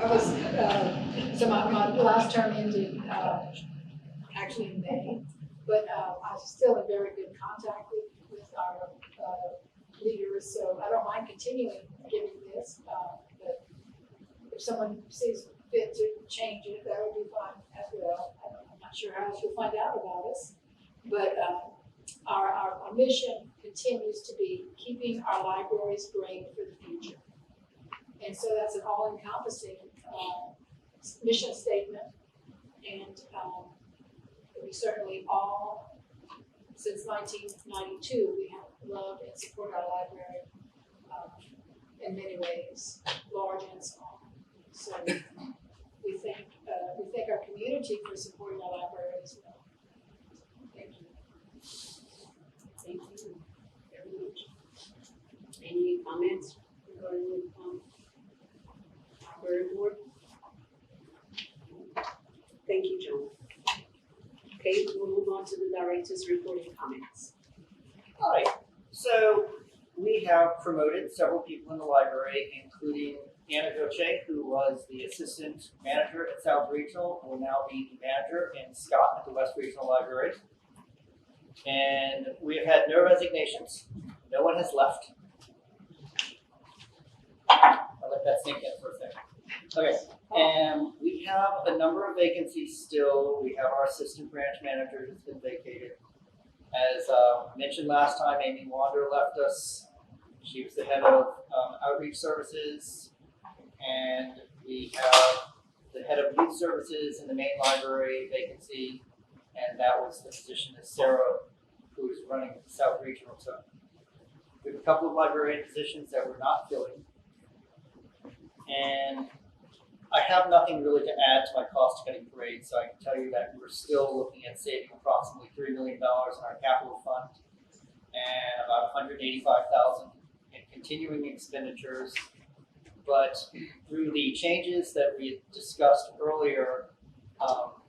I was, so my last term ended, actually in May, but, I'm still in very good contact with our, leaders, so I don't mind continuing giving this, but if someone sees fit to change it, that would be fine as well. I'm not sure how else you'll find out about us, but, our mission continues to be keeping our libraries great for the future. And so that's an all-encompassing mission statement. And we certainly all, since 1992, we have loved and supported our library in many ways, large and small. So we thank our community for supporting our library as well. Thank you. Thank you very much. Any comments regarding the library board? Thank you, John. Okay, we'll move on to the director's report and comments. Hi. So we have promoted several people in the library, including Anna Doce, who was the assistant manager at South Regional, will now be the manager in Scott at the West Regional Library. And we have had no resignations. No one has left. I'll let that sink in for a second. Okay, and we have a number of vacancies still. We have our assistant branch manager who's been vacated. As mentioned last time, Amy Wander left us. She was the head of outreach services. And we have the head of youth services in the main library vacancy. And that was the position that Sarah, who is running South Regional, took. We have a couple of librarian positions that we're not filling. And I have nothing really to add to my cost cutting parade, so I can tell you that we're still looking at saving approximately $3 million in our capital fund and about $185,000 in continuing expenditures. But through the changes that we had discussed earlier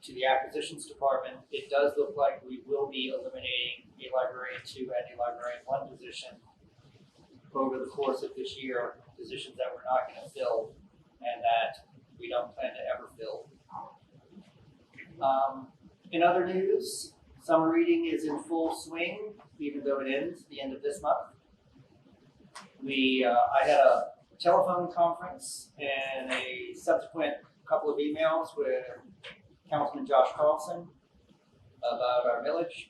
to the acquisitions department, it does look like we will be eliminating a librarian 2 and a librarian 1 position over the course of this year, positions that we're not going to fill and that we don't plan to ever fill. In other news, summer reading is in full swing, even though it ends at the end of this month. I had a telephone conference and a subsequent couple of emails with Councilman Josh Carlson about our millage.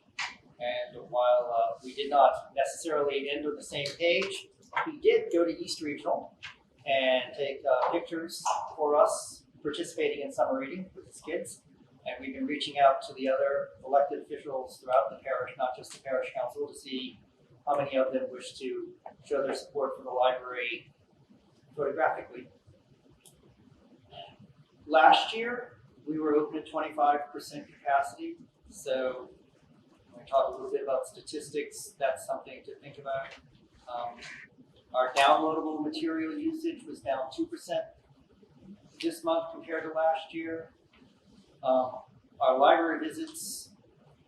And while we did not necessarily end on the same page, he did go to East Regional and take pictures for us participating in summer reading with his kids. And we've been reaching out to the other elected officials throughout the parish, not just the parish council, to see how many of them wish to show their support for the library photographically. Last year, we were open at 25% capacity. So when we talk a little bit about statistics, that's something to think about. Our downloadable material usage was down 2% this month compared to last year. Our library visits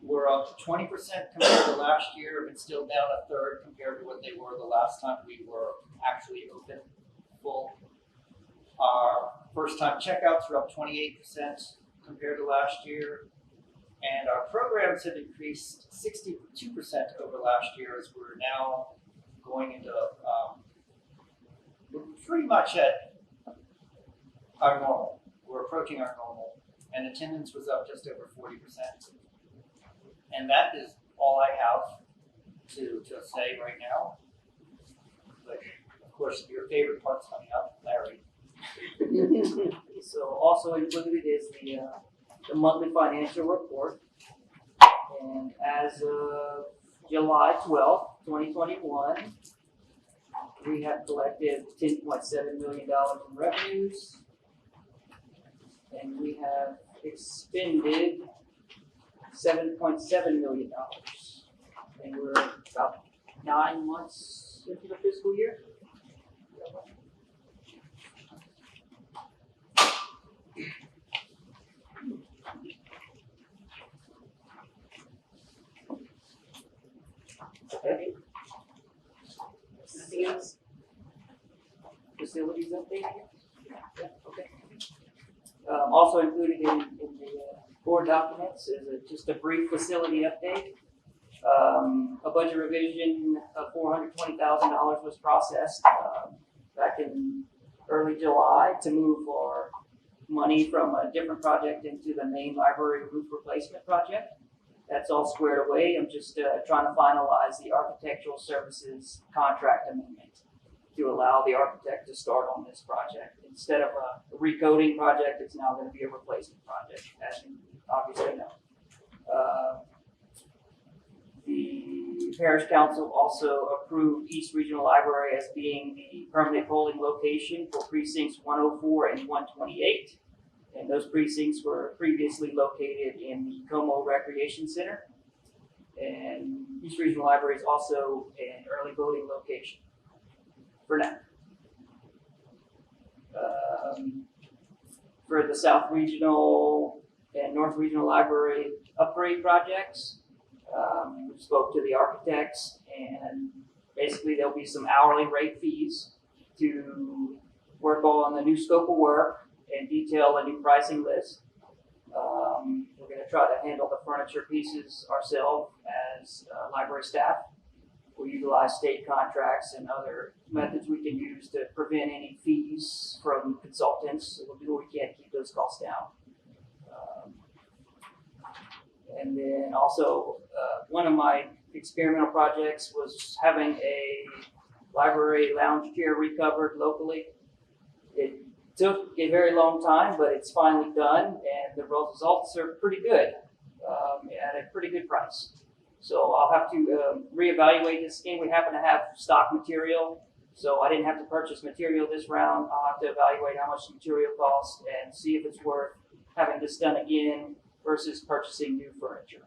were up 20% compared to last year, but still down a third compared to what they were the last time we were actually open full. Our first-time checkouts were up 28% compared to last year. And our programs have increased 62% over last year, as we're now going into, we're pretty much at our normal. We're approaching our normal. And attendance was up just over 40%. And that is all I have to say right now. But of course, your favorite part's coming up, Larry. So also included is the monthly financial report. And as of July 12th, 2021, we have collected $10.7 million in revenues. And we have expended $7.7 million. And we're about 9 months into the fiscal year. Okay. Nothing else? Facilities update here? Yeah, okay. Also included in the board documents is just a brief facility update. A budget revision of $420,000 was processed back in early July to move our money from a different project into the main library roof replacement project. That's all squared away. I'm just trying to finalize the architectural services contract amendment to allow the architect to start on this project. Instead of a recoding project, it's now going to be a replacement project, as you obviously know. The Parish Council also approved East Regional Library as being the permanent polling location for precincts 104 and 128. And those precincts were previously located in the Como Recreation Center. And East Regional Library is also an early voting location for now. For the South Regional and North Regional Library upgrade projects, we spoke to the architects, and basically there'll be some hourly rate fees to work on the new scope of work and detail a new pricing list. We're going to try to handle the furniture pieces ourselves as library staff. We'll utilize state contracts and other methods we can use to prevent any fees from consultants. We'll do what we can to keep those costs down. And then also, one of my experimental projects was having a library lounge chair recovered locally. It took a very long time, but it's finally done, and the results are pretty good at a pretty good price. So I'll have to reevaluate this again. We happen to have stock material, so I didn't have to purchase material this round. I'll have to evaluate how much the material costs and see if it's worth having this done again versus purchasing new furniture.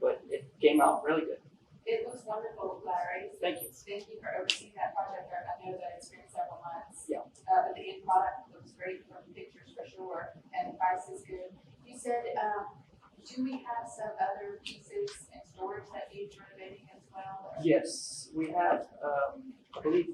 But it came out really good. It looks wonderful, Larry. Thank you. Thank you for overseeing that project. I know that it's been several months. Yeah. But the end product looks great from pictures for sure, and the price is good. You said, do we have some other pieces in storage that needs renovating as well? Yes, we have, I believe,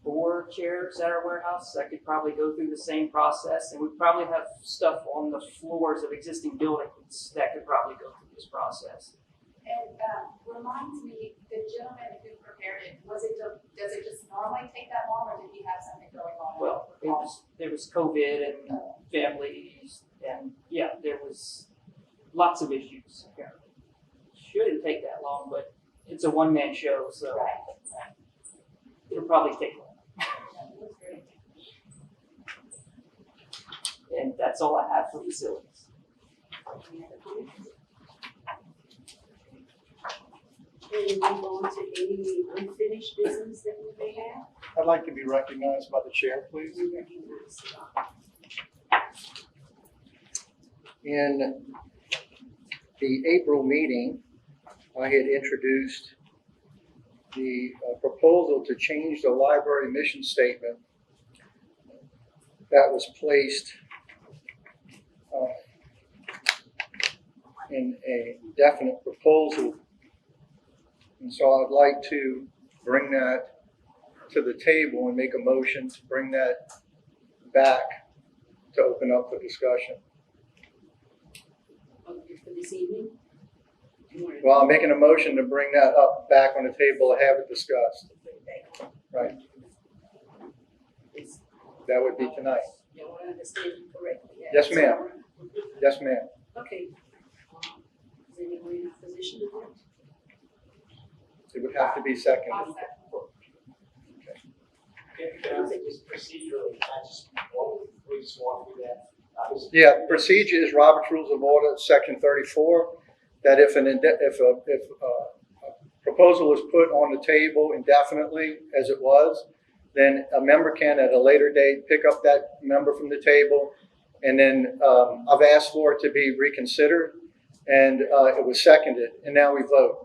4 chairs at our warehouse that could probably go through the same process, and we probably have stuff on the floors of existing buildings that could probably go through this process. And reminds me, the gentleman who prepared it, does it just normally take that long, or did he have something going on? Well, there was COVID and families, and yeah, there was lots of issues apparently. Shouldn't take that long, but it's a one-man show, so Right. it'll probably take long. That looks great. And that's all I have for facilities. Any other comments? And move on to any unfinished business that we may have. I'd like to be recognized by the chair, please. We recognize In the April meeting, I had introduced the proposal to change the library mission statement that was placed in a definite proposal. And so I'd like to bring that to the table and make a motion to bring that back to open up for discussion. Okay, for this evening? Do you want to- Well, I'm making a motion to bring that up back on the table to have it discussed. Right. Is- That would be tonight. You want to understand you correctly? Yes, ma'am. Yes, ma'am. Okay. Is anyone in opposition to that? It would have to be seconded. I'll second. Just procedurally, we just want to do that. Yeah, procedure is Robert's Rules of Order, Section 34, that if a proposal is put on the table indefinitely, as it was, then a member can at a later date pick up that member from the table, and then I've asked for it to be reconsidered, and it was seconded, and now we vote.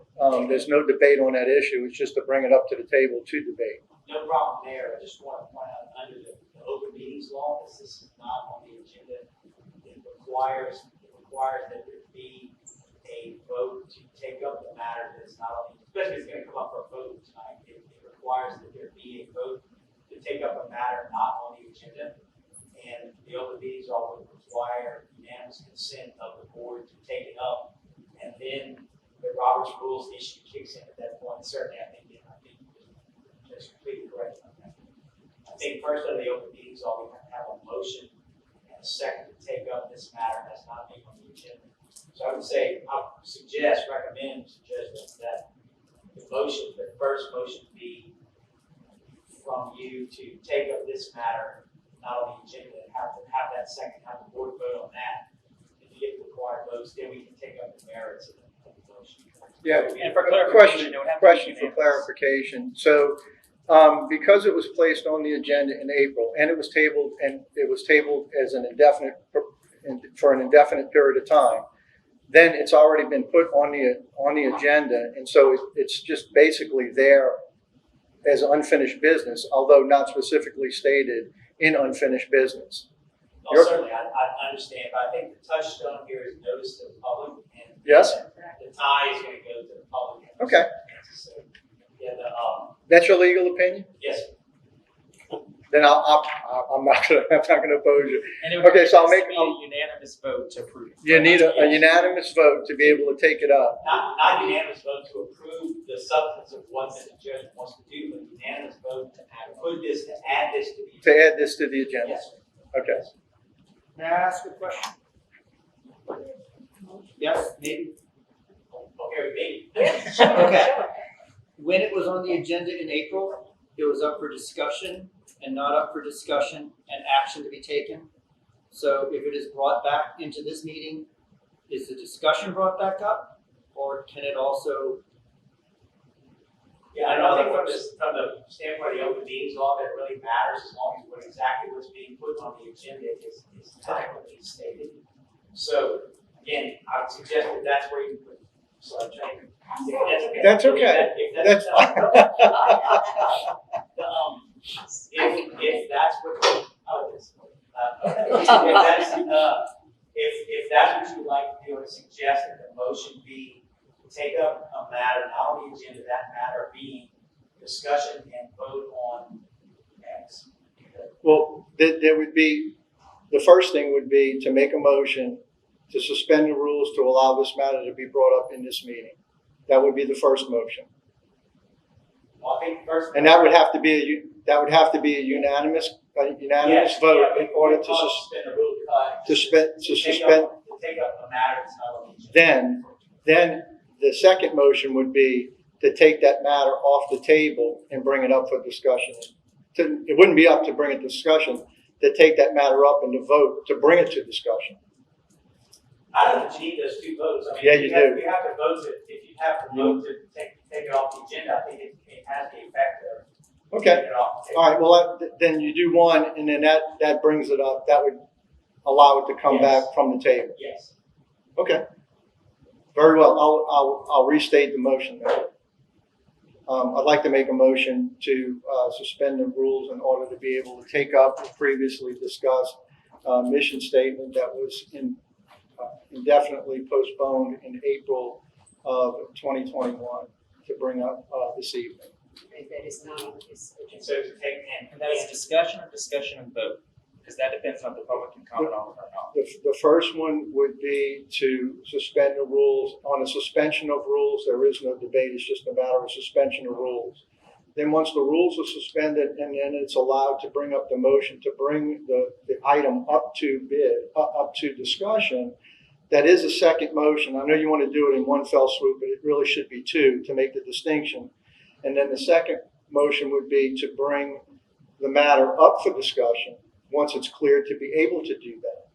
There's no debate on that issue. It's just to bring it up to the table to debate. No problem there. I just want to point out, under the open meetings law, this is not on the agenda. It requires that there be a vote to take up the matter that's not on the, especially if it's going to come up for a vote tonight. It requires that there be a vote to take up a matter not on the agenda. And the open meetings law would require unanimous consent of the board to take it up. And then the Robert's Rules issue kicks in at that point. Certainly, I think that's completely correct on that. I think first under the open meetings law, we have to have a motion and a second to take up this matter that's not being on the agenda. So I would say, recommend, that the motion, the first motion be from you to take up this matter, not on the agenda, and have that second, have the board vote on that. If you get the required votes, then we can take up the merits of the motion. Yeah, And for clarification, question for clarification. So, because it was placed on the agenda in April and it was tabled as an indefinite, for an indefinite period of time, then it's already been put on the agenda. And so it's just basically there as unfinished business, although not specifically stated in unfinished business. Well, certainly, I understand, but I think the touchstone here is notice to the public, and Yes? the tie is going to go to the public. Okay. So, yeah, That's your legal opinion? yes, Then I'm not gonna oppose you. And it would Okay, so I'll make- be a unanimous vote to approve. You need a unanimous vote to be able to take it up. not unanimous vote to approve the substance of what the judge wants to do, but unanimous vote to add this to the. To add this to the agenda. Yes, sir. Okay. May I ask a question? Yes, maybe? Okay with me. Okay. When it was on the agenda in April, it was up for discussion and not up for discussion and action to be taken. So if it is brought back into this meeting, is the discussion brought back up? Or can it also, Yeah, I don't think from the standpoint of the open meetings law, that really matters as long as what exactly what's being put on the agenda is adequately stated. So again, I would suggest that that's where you put, so I'm trying to. That's okay. That's fine. If that's what, if that's what you'd like to do, I suggest that the motion be to take up a matter not on the agenda, that matter being discussion and vote on X. Well, there would be, the first thing would be to make a motion to suspend the rules to allow this matter to be brought up in this meeting. That would be the first motion. Well, I think first. And that would have to be a unanimous Yes, vote yeah, in order to suspend the rule, suspend. to take up a matter that's not on the agenda. Then the second motion would be to take that matter off the table and bring it up for discussion. It wouldn't be up to bring it to discussion, to take that matter up and to vote, to bring it to discussion. I don't think you need those two votes. I mean, Yeah, you do. You have to vote if you have to vote to take it off the agenda, I think it has the effect of Okay. taking it off the table. All right, well, then you do one, and then that brings it up. That would allow it to come Yes. back from the table. Yes. Okay. Very well. I'll restate the motion then. I'd like to make a motion to suspend the rules in order to be able to take up the previously discussed mission statement that was indefinitely postponed in April of 2021 to bring up this evening. That is not on this And agenda. so to take And that is discussion and vote, because that depends on if the public can comment on it or not. The first one would be to suspend the rules. On a suspension of rules, there is no debate. It's just a matter of suspension of rules. Then once the rules are suspended, and then it's allowed to bring up the motion to bring the item up to discussion, that is a second motion. I know you want to do it in one fell swoop, but it really should be two to make the distinction. And then the second motion would be to bring the matter up for discussion once it's clear to be able to do that.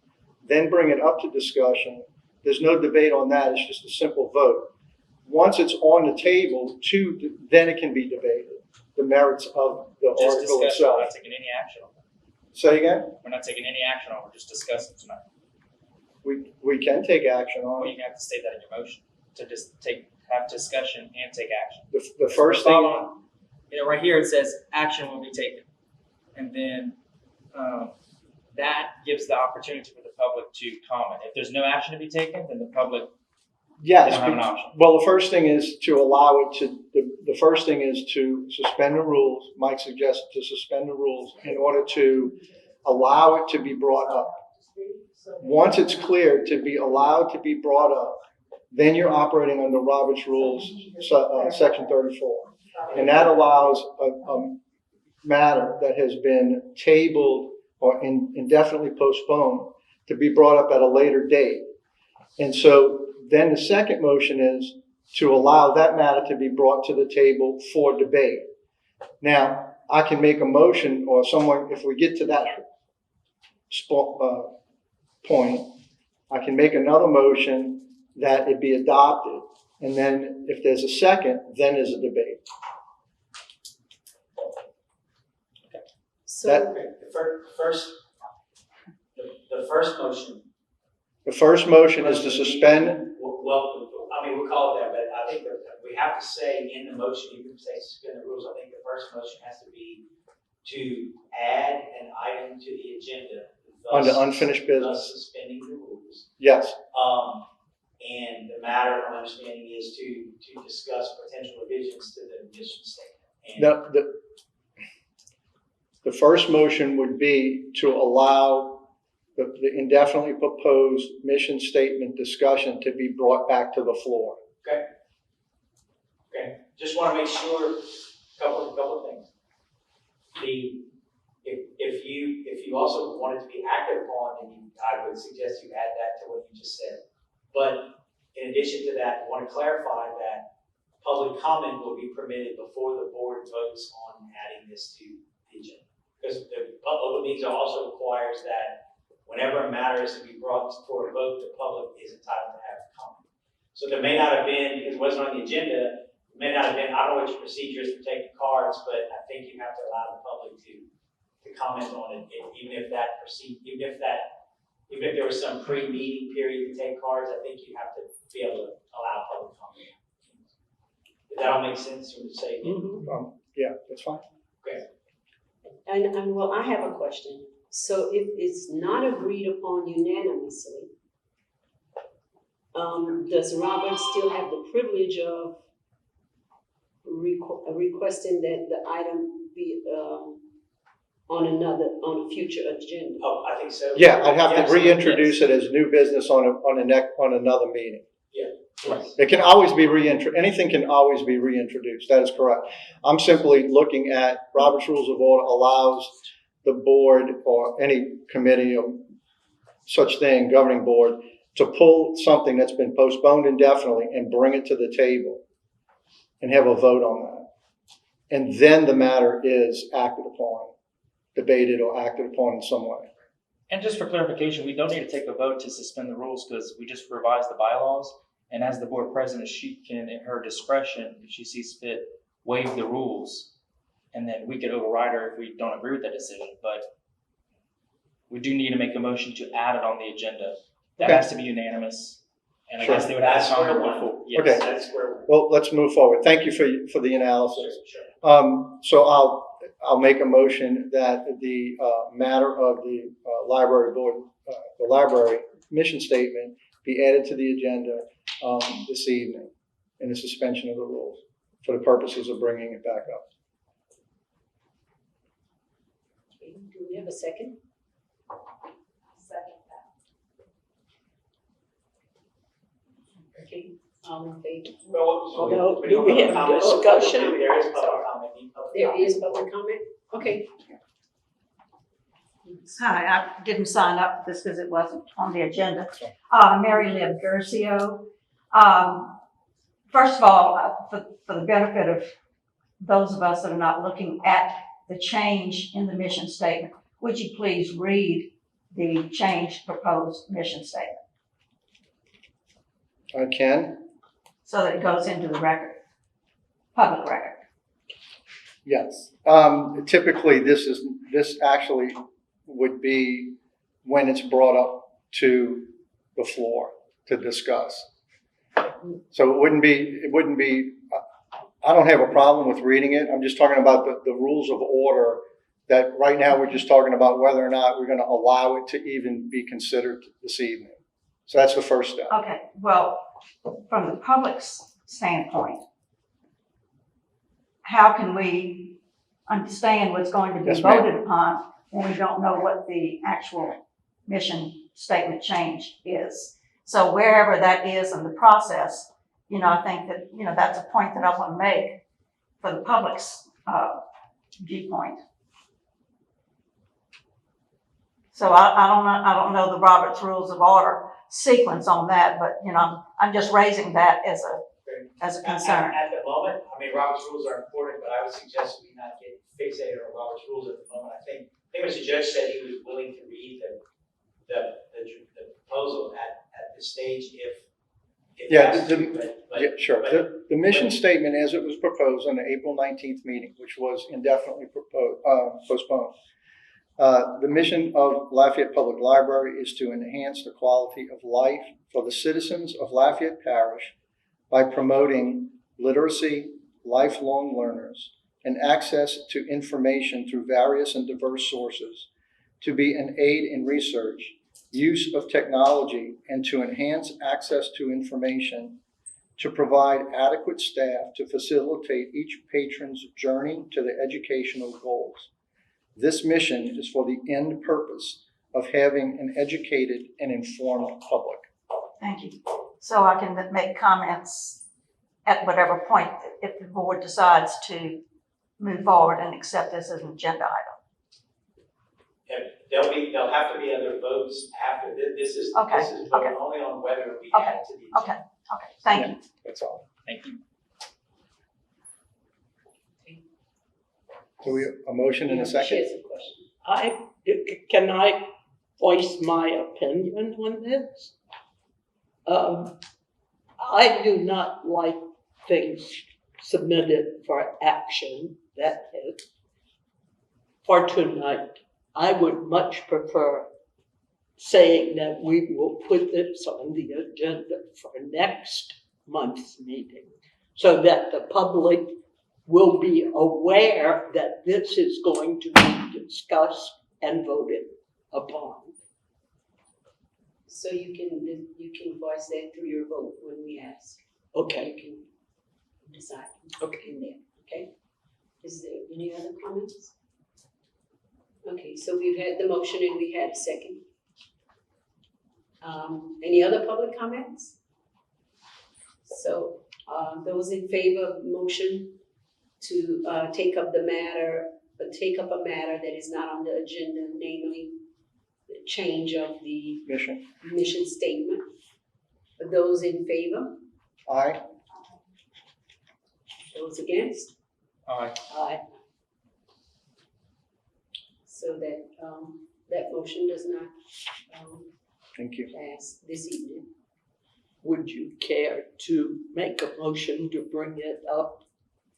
Then bring it up to discussion. There's no debate on that. It's just a simple vote. Once it's on the table, then it can be debated, the merits of the Just article discussion, we're itself. not taking any action on it. Say again? We're not taking any action on it, we're just discussing tonight. We can take action Well, on you it. have to state that in your motion, to just have discussion and take action. The first thing, Following, right here it says action will be taken. And then that gives the opportunity for the public to comment. If there's no action to be taken, then the public, they yes. don't have an option. Well, the first thing is to allow it to, the first thing is to suspend the rules. Mike suggested to suspend the rules in order to allow it to be brought up. Once it's cleared to be allowed to be brought up, then you're operating under Robert's Rules, Section 34. And that allows a matter that has been tabled or indefinitely postponed to be brought up at a later date. And so then the second motion is to allow that matter to be brought to the table for debate. Now, I can make a motion, or someone, if we get to that point, I can make another motion that it be adopted. And then if there's a second, then there's a debate. So, Okay, the first motion. The first motion is to suspend. Well, I mean, we'll call it that, but I think that we have to say in the motion, you can say suspend the rules. I think the first motion has to be to add an item to the agenda. Under unfinished business. Thus suspending the rules. Yes. And the matter, my understanding, is to discuss potential revisions to the mission statement. And The first motion would be to allow the indefinitely proposed mission statement discussion to be brought back to the floor. Okay. Just want to make sure, a couple of things. If you also wanted to be active upon, then I would suggest you add that to what you just said. But in addition to that, I want to clarify that public comment will be permitted before the board votes on adding this to the agenda. Because the open meetings also requires that whenever a matter is to be brought for a vote, the public is entitled to have comment. So there may not have been, because it wasn't on the agenda, it may not have been, I don't know what your procedure is for taking cards, but I think you have to allow the public to comment on it, even if there was some pre-meeting period to take cards, I think you have to be able to allow public comment. Does that all make sense when you say? Yeah, that's fine. Okay. and well, I have a question. So if it's not agreed upon unanimously, does Robert still have the privilege of requesting that the item be on a future agenda? Oh, I think so. Yeah, I'd have to Yes. reintroduce it as new business on another meeting. Right. It can always be anything can always be reintroduced. That is correct. I'm simply looking at Robert's Rules of Order allows the board or any committee or such thing, governing board, to pull something that's been postponed indefinitely and bring it to the table and have a vote on that. And then the matter is acted upon, debated or acted upon in some way. And just for clarification, we don't need to take a vote to suspend the rules because we just revised the bylaws. And as the board president, she can, in her discretion, if she sees fit, waive the rules. And then we could override her if we don't agree with that decision. But we do need to make a motion to add it on the agenda. That has to be unanimous. And I guess they would have to comment before. Yes. Okay. That's where. Well, let's move forward. Thank you for the analysis. Sure. So I'll make a motion that the matter of the library board, the library mission statement be added to the agenda this evening in the suspension of the rules for the purposes of bringing it back up. Okay, do we have a second? Second that. Okay, all in favor? Well, No, do we have comment. discussion? There is public comment. There is public comment? Okay. Hi, I didn't sign up for this because it wasn't on the agenda. Mary Liv Gercio. First of all, for the benefit of those of us that are not looking at the change in the mission statement, would you please read the changed proposed mission statement I can? so that it goes into the record, public record? Yes. Typically, this actually would be when it's brought up to the floor to discuss. So it wouldn't be, I don't have a problem with reading it. I'm just talking about the rules of order that right now we're just talking about whether or not we're going to allow it to even be considered this evening. So that's the first step. Okay, well, from the public's standpoint, how can we understand what's going to be Yes, ma'am. voted upon when we don't know what the actual mission statement change is. So wherever that is in the process, I think that, that's a point that I want to make for the public's viewpoint. So I don't know the Robert's Rules of Order sequence on that, but, I'm just raising that as a concern. At the moment, Robert's rules are important, but I would suggest we not get fixated on Robert's rules at the moment. I think Mr. Judge said he was willing to read the proposal at this stage if Yeah, has to, but Yeah, sure. The mission statement as it was proposed on the April 19th meeting, which was indefinitely postponed. The mission of Lafayette Public Library is to enhance the quality of life for the citizens of Lafayette Parish by promoting literacy, lifelong learners, and access to information through various and diverse sources, to be an aid in research, use of technology, and to enhance access to information, to provide adequate staff to facilitate each patron's journey to their educational goals. This mission is for the end purpose of having an educated and informed public. Thank you. So I can make comments at whatever point if the board decides to move forward and accept this as an agenda item. there'll have to be other votes after this. This is voted only on whether it be added to the agenda. Okay, thank you. That's all. Thank you. So we have a motion and a second? She has a question. Can I voice my opinion on this? I do not like things submitted for action that is for tonight. I would much prefer saying that we will put this on the agenda for next month's meeting so that the public will be aware that this is going to be discussed and voted upon. So you can voice that through your vote when we ask. Okay. You can decide. Okay. In there, okay? Is there any other comments? Okay, so we've had the motion and we had a second. Any other public comments? So, those in favor of the motion to take up a matter that is not on the agenda, namely the change of the mission statement. For those in favor? Aye. Those against? Aye. Aye. So that, that motion does not, Thank you. pass this evening. Would you care to make a motion to bring it up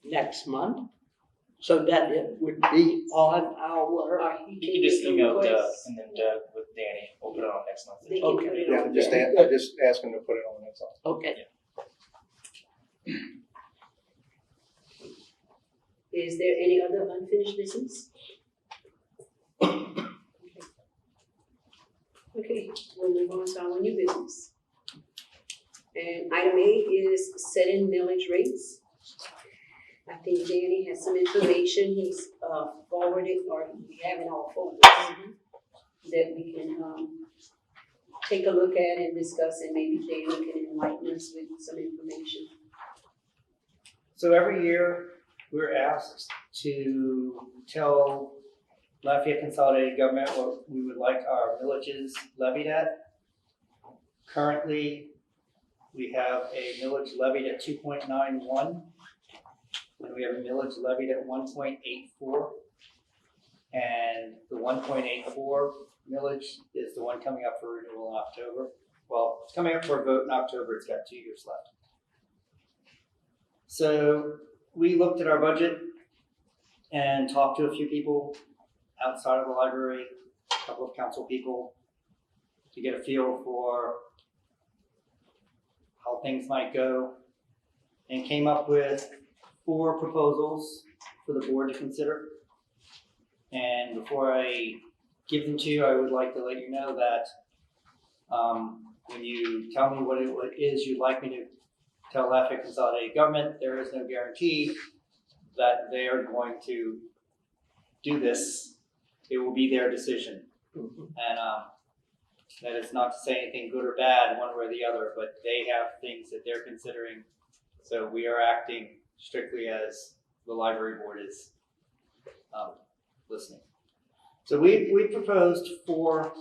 next month so that it would be on our? You can just email Doug and then Doug with Danny. We'll put it on next month. They can put it Yeah, on. I just asked him to put it on, that's all. Okay. Is there any other unfinished business? Okay, we'll move on to our new business. And item A is setting millage rates. I think Danny has some information he's forwarded, or we have in our folders, that we can take a look at and discuss, and maybe Danny can enlighten us with some information. So every year, we're asked to tell Lafayette Consolidated Government what we would like our villages levied at. Currently, we have a millage levied at 2.91, and we have a millage levied at 1.84. And the 1.84 millage is the one coming up for renewal in October. Well, it's coming up for a vote in October. It's got 2 years left. So we looked at our budget and talked to a few people outside of the library, a couple of council people, to get a feel for how things might go, and came up with 4 proposals for the board to consider. And before I give them to you, I would like to let you know that when you tell me what it is you'd like me to tell Lafayette Consolidated Government, there is no guarantee that they are going to do this. It will be their decision. And That is not to say anything good or bad one way or the other, but they have things that they're considering. So we are acting strictly as the library board is listening. So we proposed four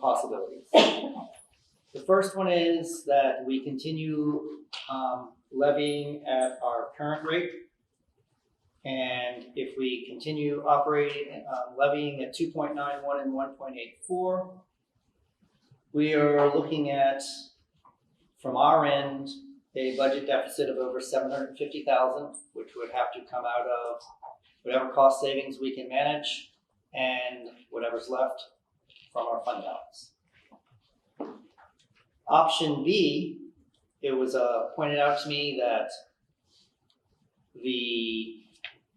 possibilities. The first one is that we continue levying at our current rate. And if we continue operating, levying at 2.91 and 1.84, we are looking at, from our end, a budget deficit of over $750,000, which would have to come out of whatever cost savings we can manage and whatever's left from our fund balance. Option B, it was pointed out to me that the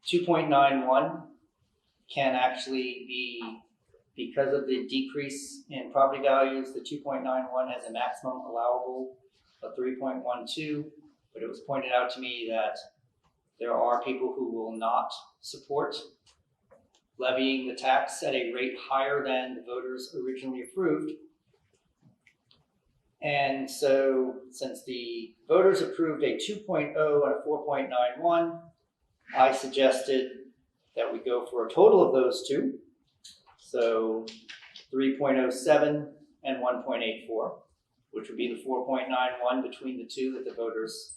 2.91 can actually be, because of the decrease in property values, the 2.91 has a maximum allowable of 3.12, but it was pointed out to me that there are people who will not support levying the tax at a rate higher than the voters originally approved. And so since the voters approved a 2.0 and a 4.91, I suggested that we go for a total of those two. So 3.07 and 1.84, which would be the 4.91 between the two that the voters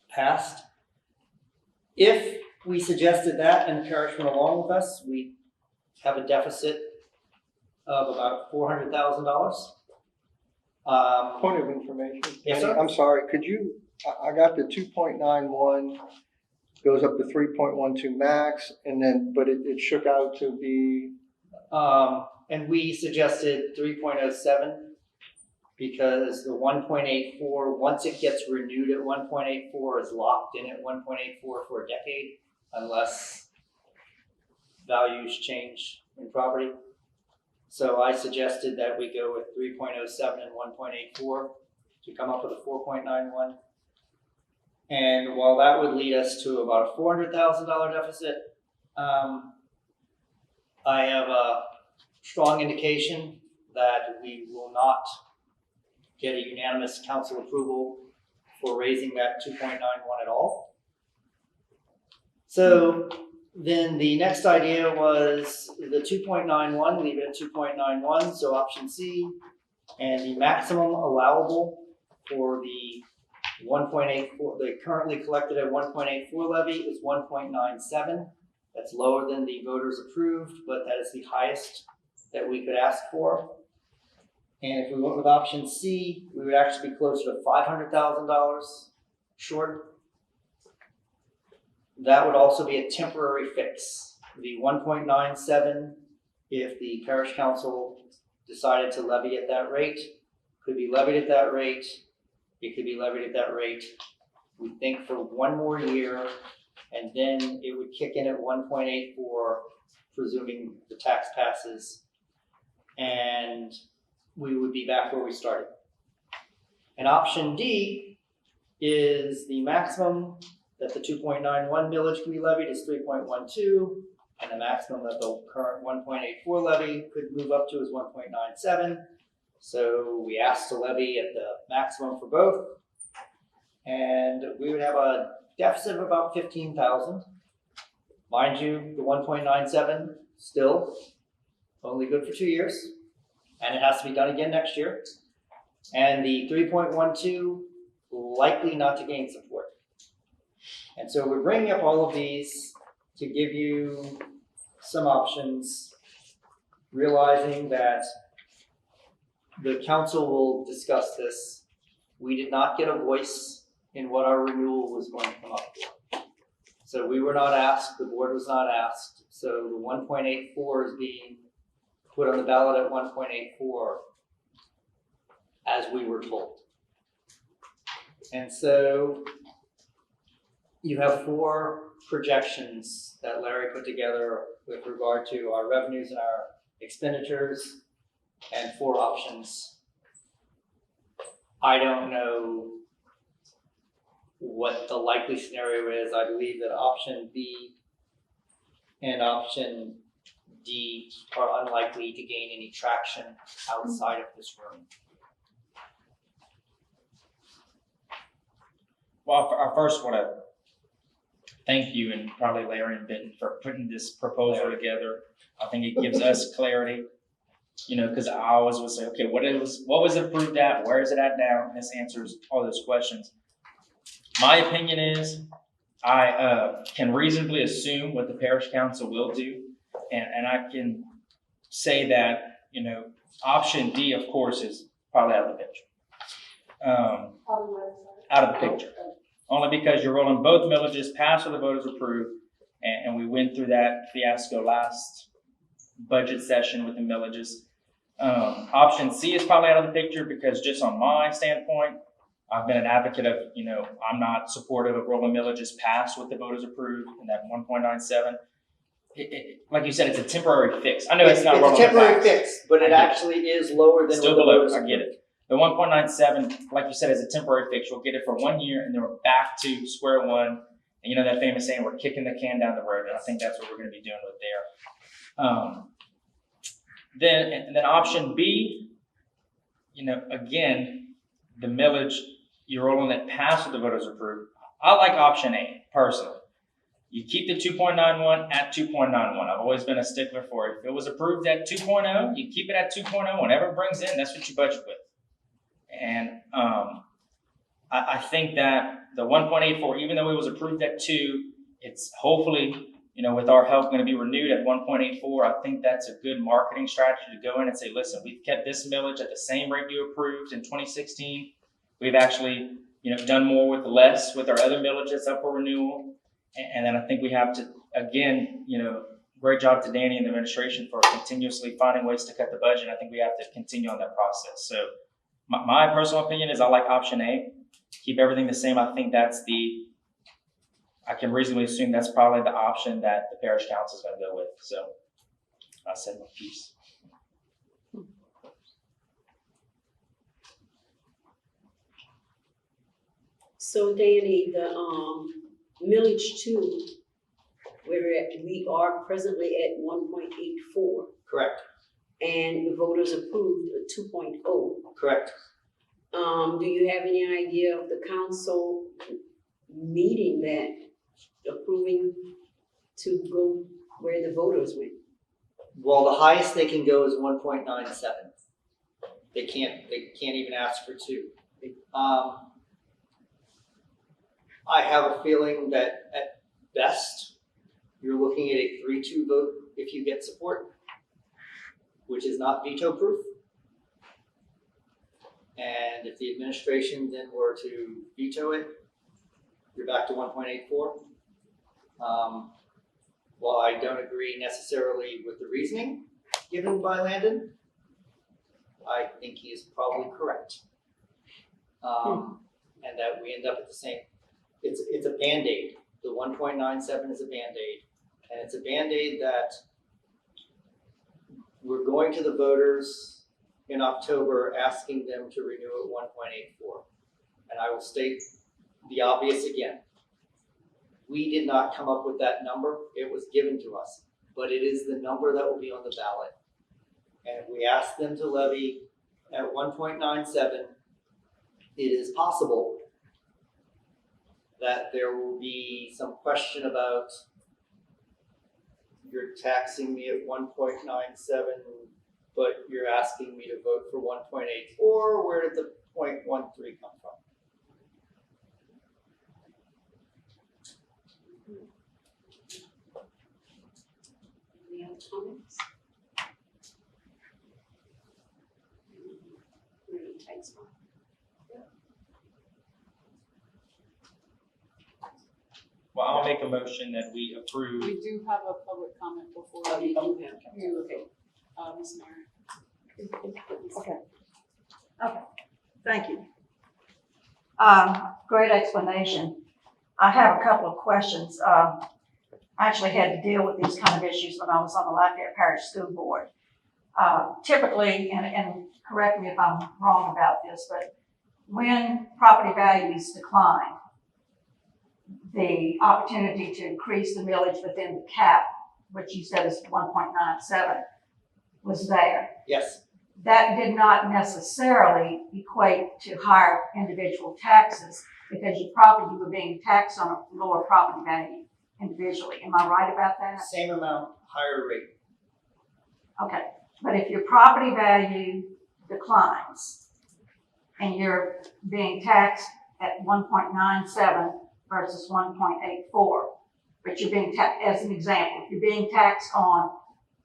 passed. If we suggested that and the parish went along with us, we have a deficit of about $400,000. Point of information. Yes, sir. I'm sorry, could you, I got the 2.91 goes up to 3.12 max, and then, but it shook out to be. And we suggested 3.07 because the 1.84, once it gets renewed at 1.84, is locked in at 1.84 for a decade unless values change in property. So I suggested that we go with 3.07 and 1.84 to come up with a 4.91. And while that would lead us to about a $400,000 deficit, I have a strong indication that we will not get a unanimous council approval for raising that 2.91 at all. So then the next idea was the 2.91, leave it at 2.91, so option C, and the maximum allowable for the 1.84, the currently collected at 1.84 levy is 1.97. That's lower than the voters approved, but that is the highest that we could ask for. And if we went with option C, we would actually be closer to $500,000 short. That would also be a temporary fix. The 1.97, if the parish council decided to levy at that rate, could be levied at that rate. It could be levied at that rate, we think, for one more year, and then it would kick in at 1.84, presuming the tax passes, and we would be back where we started. And option D is the maximum that the 2.91 millage can be levied is 3.12, and the maximum that the current 1.84 levy could move up to is 1.97. So we asked to levy at the maximum for both, and we would have a deficit of about $15,000. Mind you, the 1.97 still only good for 2 years, and it has to be done again next year. And the 3.12 likely not to gain support. And so we're bringing up all of these to give you some options, realizing that the council will discuss this. We did not get a voice in what our renewal was going to come up with. So we were not asked, the board was not asked. So the 1.84 is being put on the ballot at 1.84 as we were told. And so you have four projections that Larry put together with regard to our revenues and our expenditures, and four options. I don't know what the likely scenario is. I believe that option B and option D are unlikely to gain any traction outside of this room. Well, I first want to thank you and probably Larry and Benton for putting this proposal together. I think it gives us clarity, because I always would say, okay, what was it approved at? Where is it at now? And this answers all those questions. My opinion is I can reasonably assume what the parish council will do. And I can say that, option D, of course, is probably out of the picture. Out of the picture. Only because you're rolling both millages past what the voters approved, and we went through that fiasco last budget session with the millages. Option C is probably out of the picture because just on my standpoint, I've been an advocate of, I'm not supportive of rolling millages past what the voters approved in that 1.97. Like you said, it's a temporary fix. I know it's not rolling It's a temporary back. fix, but it actually is lower than Still what the below, voters I get it. The 1.97, like you said, is a temporary fix. We'll get it for 1 year, and then we're back to square one. And that famous saying, we're kicking the can down the road. And I think that's what we're going to be doing with there. Then option B, again, the millage, you're rolling it past what the voters approved. I like option A, personally. You keep the 2.91 at 2.91. I've always been a stickler for it. If it was approved at 2.0, you keep it at 2.0. Whatever it brings in, that's what you budget with. And I think that the 1.84, even though it was approved at 2, it's hopefully, with our help, going to be renewed at 1.84. I think that's a good marketing strategy to go in and say, listen, we've kept this millage at the same rate you approved in 2016. We've actually, done more with less with our other millages up for renewal. And then I think we have to, again, great job to Danny and the administration for continuously finding ways to cut the budget. I think we have to continue on that process. So my personal opinion is I like option A. Keep everything the same. I think I can reasonably assume that's probably the option that the parish council is going to go with. So I said my piece. So Danny, the millage 2, we are presently at 1.84, Correct. and the voters approved a 2.0. Correct. Do you have any idea of the council meeting that, approving to go where the voters went? Well, the highest they can go is 1.97. They can't even ask for 2. I have a feeling that at best, you're looking at a 3-2 vote if you get support, which is not veto proof. And if the administration then were to veto it, you're back to 1.84. While I don't agree necessarily with the reasoning given by Landon, I think he is probably correct. And that we end up at the same. It's a Band-Aid. The 1.97 is a Band-Aid. And it's a Band-Aid that we're going to the voters in October asking them to renew at 1.84. And I will state the obvious again. We did not come up with that number. It was given to us. But it is the number that will be on the ballot. And if we ask them to levy at 1.97, it is possible that there will be some question about you're taxing me at 1.97, but you're asking me to vote for 1.84. Where did the 0.13 come from? Any other comments? We're in a tight spot. Well, I'll make a motion that we approve. We do have a public comment before. Oh, you do have. You, Okay. Ms. Mayor. Okay, thank you. Great explanation. I have a couple of questions. I actually had to deal with these kind of issues when I was on the Lafayette Parish School Board. Typically, and correct me if I'm wrong about this, but when property values decline, the opportunity to increase the millage within the cap which you said is 1.97, was there. Yes, That did not necessarily equate to higher individual taxes because your property, you were being taxed on a lower property value individually. Am I right about that? same amount, higher rate. Okay, but if your property value declines and you're being taxed at 1.97 versus 1.84, but you're being taxed, as an example, if you're being taxed on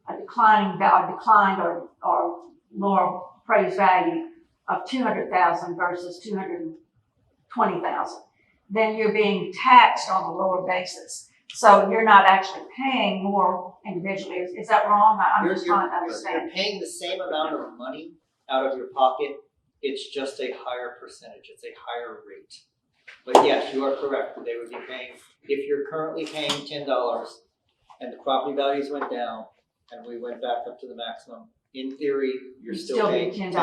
a declined or lower appraised value of 200,000 versus 220,000, then you're being taxed on a lower basis. So you're not actually paying more individually. Is that wrong? I'm just trying to understand. You're paying the same amount of money out of your pocket, it's just a higher percentage, it's a higher rate. But yes, you are correct, they would be paying, if you're currently paying $10 and the property values went down and we went back up to the maximum, in theory, you're still paying $10.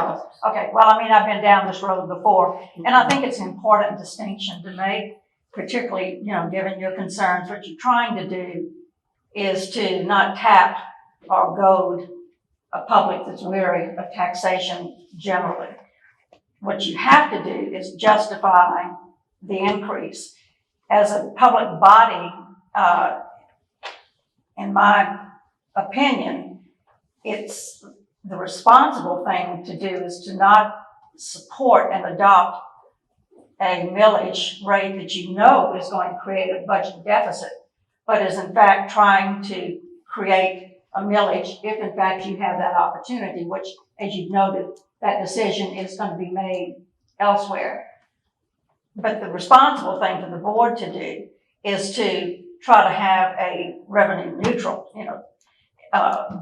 Okay, well, I mean, I've been down this road before, and I think it's an important distinction to make, particularly, given your concerns. What you're trying to do is to not tap or goad a public that's weary of taxation generally. What you have to do is justify the increase. As a public body, in my opinion, it's the responsible thing to do is to not support and adopt a millage rate that you know is going to create a budget deficit, but is in fact trying to create a millage if in fact you have that opportunity, which, as you've noted, that decision is going to be made elsewhere. But the responsible thing for the board to do is to try to have a revenue neutral,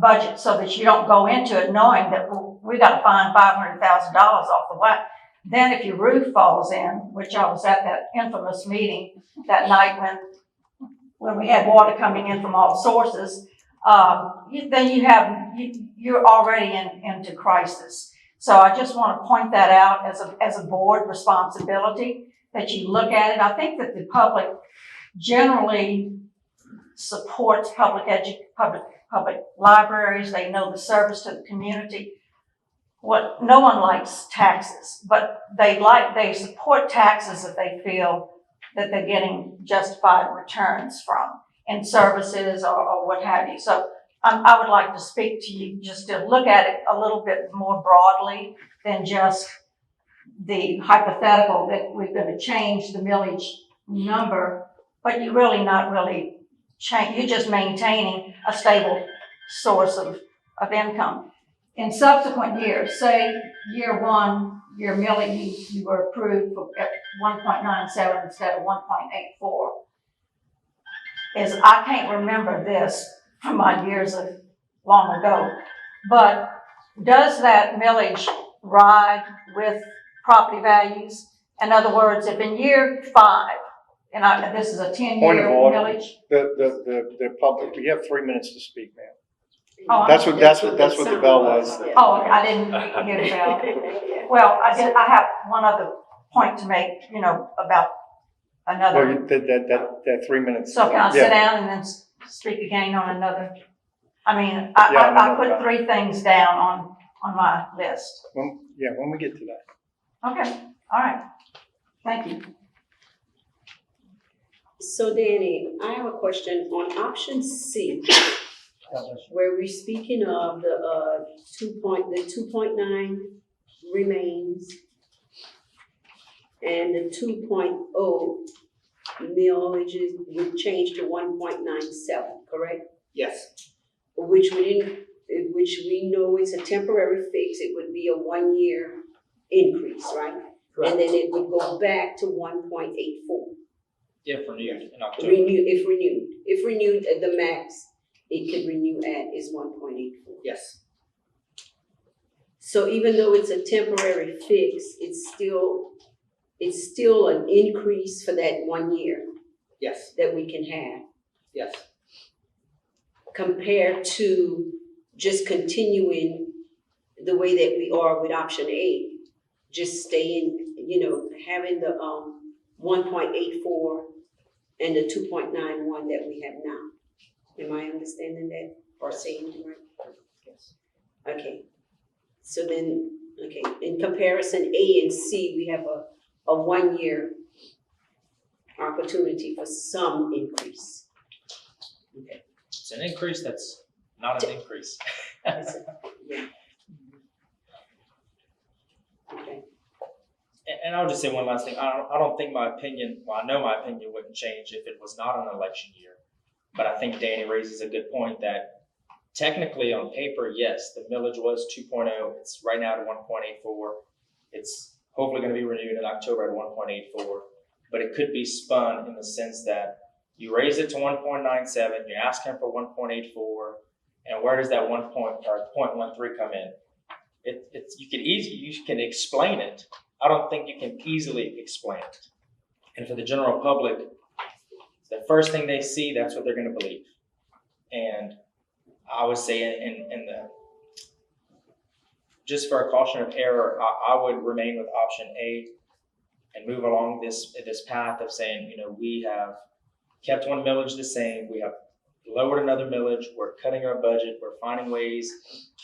budget, so that you don't go into it knowing that we got to find $500,000 off the whack. Then if your roof falls in, which I was at that infamous meeting that night when we had water coming in from all sources, then you're already into crisis. So I just want to point that out as a board responsibility, that you look at it. I think that the public generally supports public libraries. They know the service to the community. No one likes taxes, but they support taxes if they feel that they're getting justified returns from in services or what have you. So I would like to speak to you just to look at it a little bit more broadly than just the hypothetical that we're going to change the millage number, but you're really not really you're just maintaining a stable source of income. In subsequent years, say year one, your millage, you were approved at 1.97 instead of 1.84. I can't remember this from my years of long ago, but does that millage ride with property values? In other words, if in year 5, and this is a 10-year Point of order. millage. The public, we have 3 minutes to speak, ma'am. Oh, That's what the bell was. Oh, okay, I didn't hear the bell. Well, I have one other point to make, about another. Well, that 3 minutes. So can I sit down and then speak again on another? I mean, I put 3 things down on my list. When we get to that. Okay, all right. Thank you. So Danny, I have a question on option C, where we're speaking of the 2.9 remains and the 2.0 millages would change to 1.97, correct? Yes, Which we know is a temporary fix. It would be a 1-year increase, right? correct. And then it would go back to 1.84. If renewed in October. If renewed at the max, it could renew at is 1.84. Yes, So even though it's a temporary fix, it's still an increase for that 1 year yes, that we can have, yes. compared to just continuing the way that we are with option A, just staying, having the 1.84 and the 2.91 that we have now. Am I understanding that or saying it right? Yes. Okay. So then, okay, in comparison, A and C, we have a 1 year opportunity for some increase. It's an increase that's not an increase. Yeah. Okay. And I'll just say one last thing. I don't think my opinion, well, I know my opinion wouldn't change if it was not an election year. But I think Danny raises a good point that technically on paper, yes, the millage was 2.0. It's right now at 1.84. It's hopefully going to be renewed in October at 1.84. But it could be spun in the sense that you raise it to 1.97, you ask him for 1.84, and where does that 0.13 come in? You can explain it. I don't think you can easily explain it. And for the general public, the first thing they see, that's what they're going to believe. And I would say just for a caution of error, I would remain with option A and move along this path of saying, we have kept one millage the same, we have lowered another millage, we're cutting our budget, we're finding ways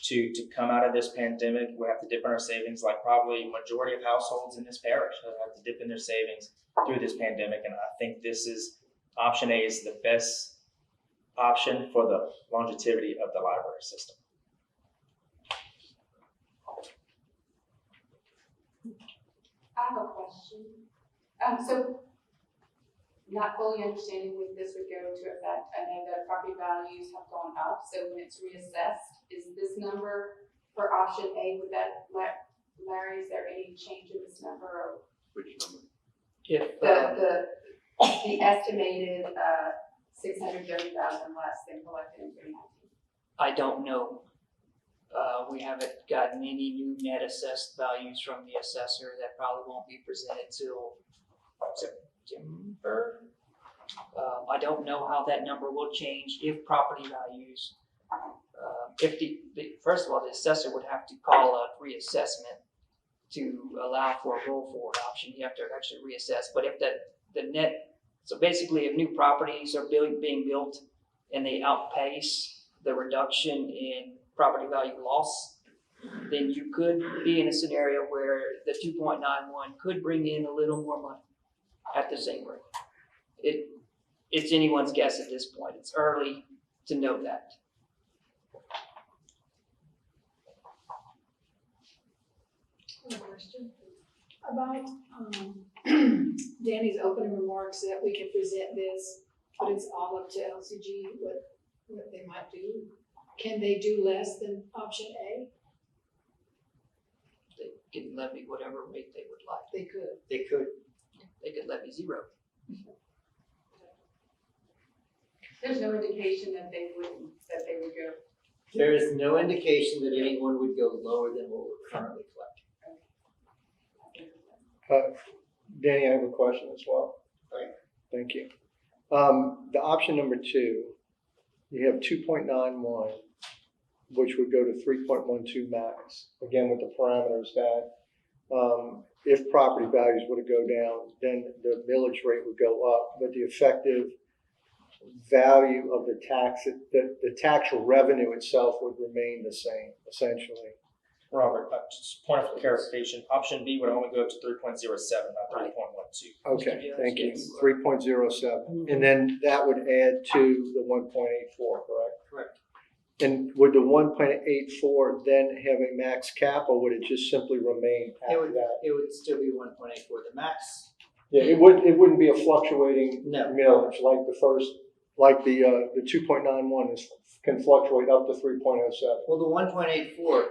to come out of this pandemic. We have to dip in our savings, like probably majority of households in this parish have to dip in their savings through this pandemic. And I think option A is the best option for the longevity of the library system. I have a question. So not fully understanding when this would go into effect, I know that property values have gone up, so when it's reassessed, is this number for option A, would that, Larry, is there any change in this number or? Which number? If, The estimated, 630,000 less than collected in 2019. I don't know. We haven't gotten any new net assessed values from the assessor. That probably won't be presented till September. I don't know how that number will change if property values, first of all, the assessor would have to call a reassessment to allow for a roll forward option. You have to actually reassess. But if the net, so basically if new properties are being built and they outpace the reduction in property value loss, then you could be in a scenario where the 2.91 could bring in a little more money at the same rate. It's anyone's guess at this point. It's early to know that. I have a question about Danny's opening remarks that we can present this, but it's all up to LCG what they might do. Can they do less than option A? They can levy whatever rate they would like. They could. They could. They could levy 0. There's no indication that they would go. There is no indication that anyone would go lower than what we're currently collecting. Danny, I have a question as well. Okay. Thank you. The option number 2, you have 2.91, which would go to 3.12 max. Again, with the parameters that if property values were to go down, then the millage rate would go up, but the effective value of the tax revenue itself would remain the same, essentially. Robert, just point of clarification, option B would only go up to 3.07, not 3.12. Okay, thank you. 3.07. And then that would add to the 1.84, correct? Correct. And would the 1.84 then have a max cap, or would it just simply remain after that? It would still be 1.84. The max. Yeah, it wouldn't be a fluctuating No. millage like the 2.91 can fluctuate up to 3.07. Well, the 1.84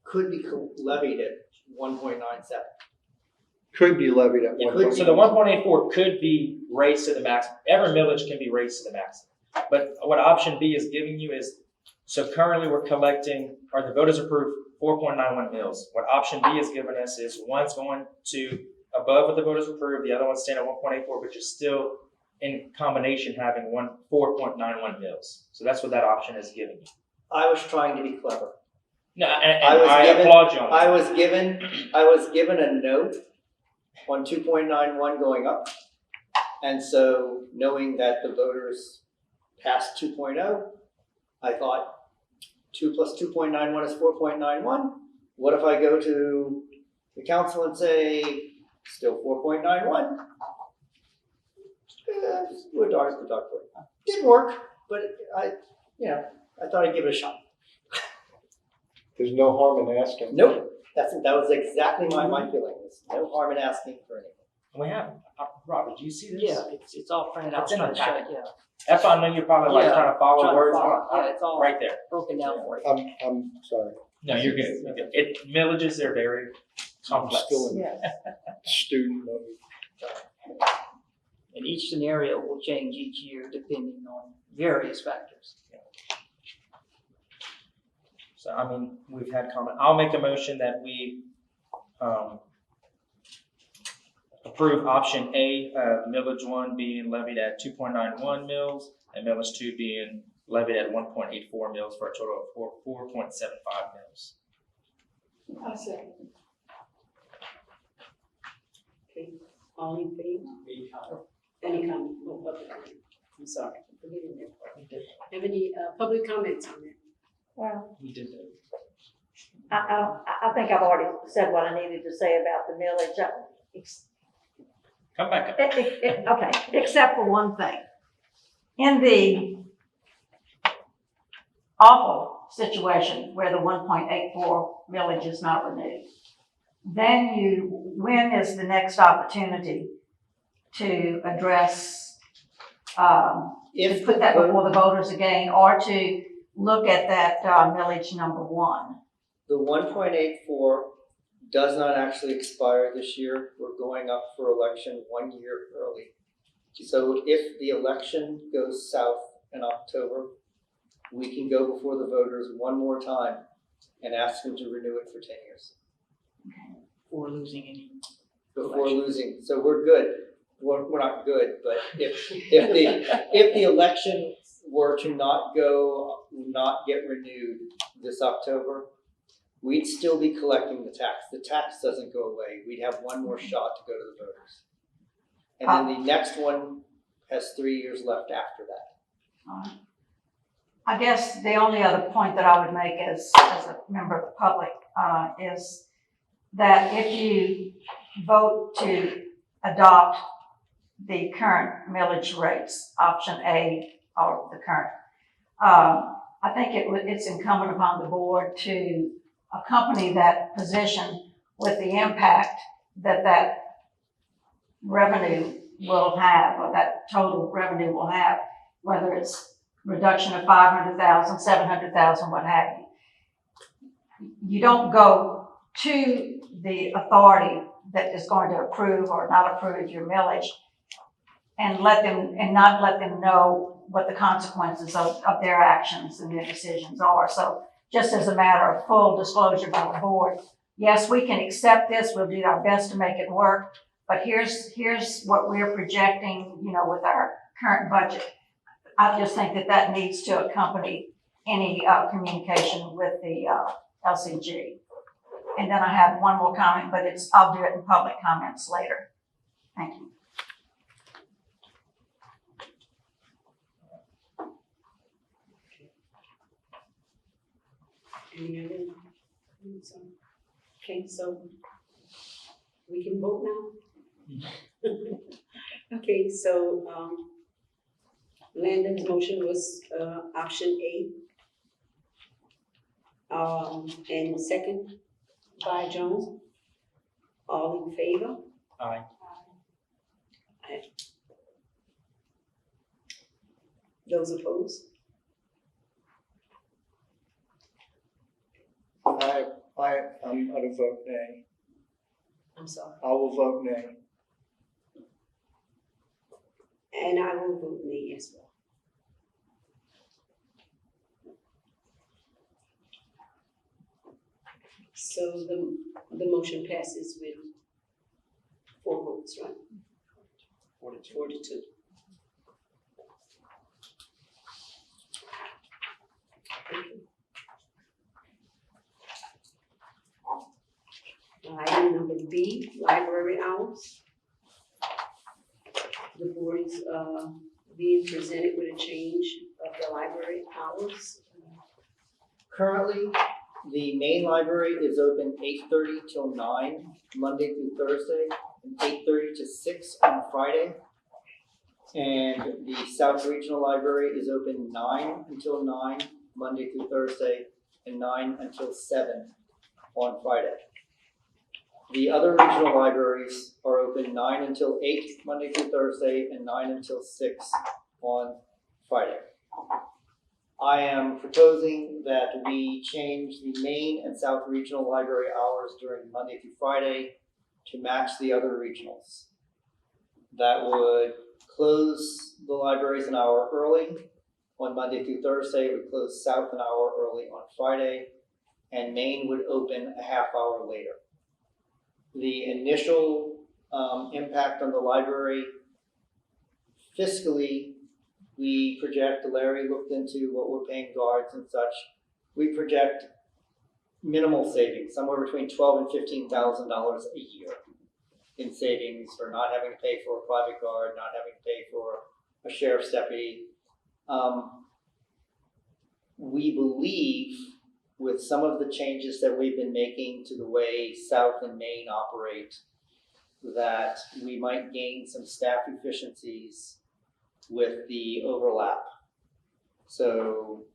could be levied at 1.97. Could be levied at It 1. could So the 1.84 could be raised to the max. Every millage can be raised to the max. But what option B is giving you is, so currently we're collecting, or the voters approved 4.91 mils. What option B is giving us is one's going to above what the voters approved, the other one's staying at 1.84, but you're still in combination having 4.91 mils. So that's what that option is giving you. I was trying to be clever. No, and I applaud you on that. I was given a note on 2.91 going up, and so knowing that the voters passed 2.0. I thought 2 plus 2.91 is 4.91. What if I go to the council and say, still 4.91? We're dark, the dark way. Didn't work, but I thought I'd give it a shot. There's no harm in asking. Nope, that was exactly my feeling. There's no harm in asking for anything. We have, Robert, do you see this? Yeah, it's all printed out. It's in the trying to show it, packet. yeah. That's why I know you're probably like Yeah, trying to follow trying to words. follow. Yeah, it's all right there. broken down for you. I'm sorry. No, you're good. You're good. Millages are very I'm complex. still in Yes. student mode. And each scenario will change each year depending on various factors. So, I mean, we've had comment. I'll make a motion that we approve option A, millage 1 being levied at 2.91 mils and millage 2 being levied at 1.84 mils for a total of 4.75 mils. I say, Okay, all in favor? Any comment? No public comment. I'm sorry. Forgetting that. Have any public comments on that? Well, We did that. I think I've already said what I needed to say about the millage. Come back up. Okay, except for one thing. In the awful situation where the 1.84 millage is not renewed, then when is the next opportunity to address, to put that before the voters again, or to look at that millage number 1? The 1.84 does not actually expire this year. We're going up for election 1 year early. So if the election goes south in October, we can go before the voters one more time and ask them to renew it for 10 years. Or losing any. Before losing, so we're good. We're not good, but if the election were to not get renewed this October, we'd still be collecting the tax. The tax doesn't go away. We'd have one more shot to go to the voters. And then the next one has 3 years left after that. I guess the only other point that I would make as a member of the public is that if you vote to adopt the current millage rates, option A, or the current, I think it's incumbent upon the board to accompany that position with the impact that revenue will have, or that total revenue will have, whether it's reduction of 500,000, 700,000, what have you. You don't go to the authority that is going to approve or not approve your millage and not let them know what the consequences of their actions and their decisions are. So just as a matter of full disclosure by the board, yes, we can accept this, we'll do our best to make it work, but here's what we're projecting, with our current budget. I just think that needs to accompany any communication with the LCG. And then I have one more comment, but I'll do it in public comments later. Thank you. Any other comments on? Okay, so we can vote now? Okay, so Landon's motion was option A. And second by Jones. All in favor? Aye. Aye. Those opposed? I'm going to vote nay. I'm sorry. I will vote nay. And I will vote nay as well. So the motion passes with 4 votes, right? 42. Okay. Item number B, library hours. The board is being presented with a change of the library hours. Currently, the main library is open 8:30 till 9, Monday through Thursday, and 8:30 to 6 on Friday. And the South Regional Library is open 9 until 9, Monday through Thursday, and 9 until 7 on Friday. The other regional libraries are open 9 until 8, Monday through Thursday, and 9 until 6 on Friday. I am proposing that we change the Main and South Regional Library hours during Monday through Friday to match the other regionals. That would close the libraries an hour early on Monday through Thursday. It would close South an hour early on Friday, and Main would open a half hour later. The initial impact on the library fiscally, we project, Larry looked into what we're paying guards and such, we project minimal savings, somewhere between $12,000 and $15,000 a year in savings for not having to pay for a private guard, not having to pay for a sheriff's deputy. We believe with some of the changes that we've been making to the way South and Main operate, that we might gain some staff efficiencies with the overlap. So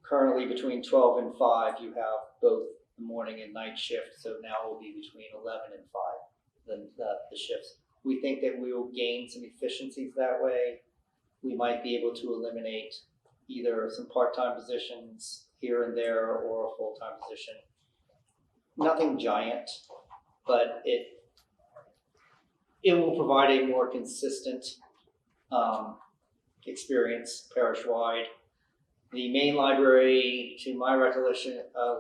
currently between 12 and 5, you have both the morning and night shift. So now it will be between 11 and 5, the shifts. We think that we will gain some efficiencies that way. We might be able to eliminate either some part-time positions here and there or a full-time position. Nothing giant, but it will provide a more consistent experience parish-wide. The main library, to my recollection, I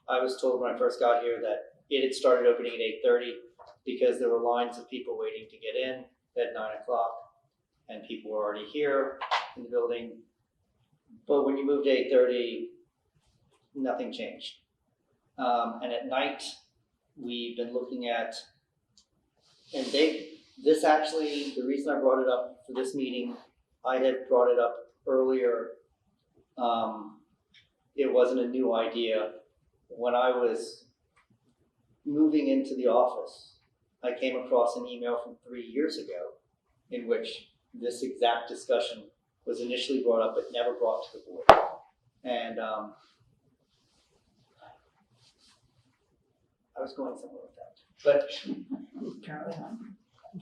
was told when I first got here that it had started opening at 8:30 because there were lines of people waiting to get in at 9 o'clock, and people were already here in the building. But when you moved to 8:30, nothing changed. And at night, we've been looking at, and this actually, the reason I brought it up for this meeting, I had brought it up earlier. It wasn't a new idea. When I was moving into the office, I came across an email from 3 years ago in which this exact discussion was initially brought up but never brought to the board. And I was going somewhere with that, but apparently not.